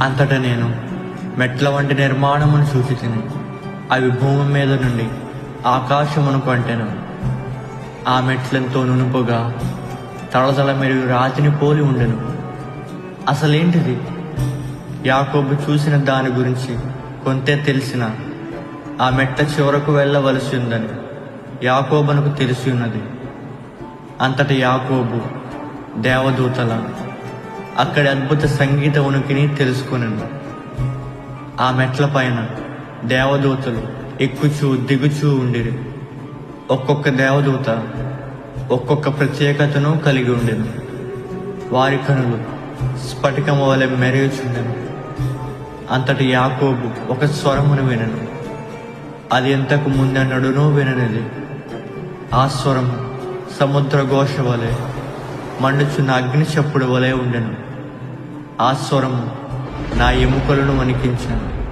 అంతటా నేను మెట్ల వంటి నిర్మాణమును చూచితిని. అవి భూమి మీద నుండి ఆకాశమునకు అంటెను. ఆ మెట్లెంతో నునుపుగా తళతళ మెరుగు రాతిని పోలి ఉండెను. అసలేంటిది? యాకోబు చూసిన దాని గురించి కొంతే తెలిసిన ఆ మెట్ల చివరకు వెళ్ళవలసి ఉందని యాకోబునకు తెలిసి ఉన్నది. అంతటి యాకోబు దేవదూతల అక్కడి అద్భుత సంగీత ఉనికిని తెలుసుకొనెను. ఆ మెట్ల పైన దేవదూతలు ఎక్కుచూ దిగుచూ ఉండిరి. ఒక్కొక్క దేవదూత ఒక్కొక్క ప్రత్యేకతను కలిగి ఉండెను. వారి కనులు స్ఫటికము వలె మెరుగుచుండెను. అంతటి యాకోబు ఒక స్వరమును వినెను. అది ఎంతకు ముందెన్నడూనూ విననిది. ఆ స్వరము సముద్ర ఘోష వలె మండుచున్న అగ్ని చప్పుడు వలె ఉండెను. ఆ స్వరము నా ఎముకలను వణికించెను.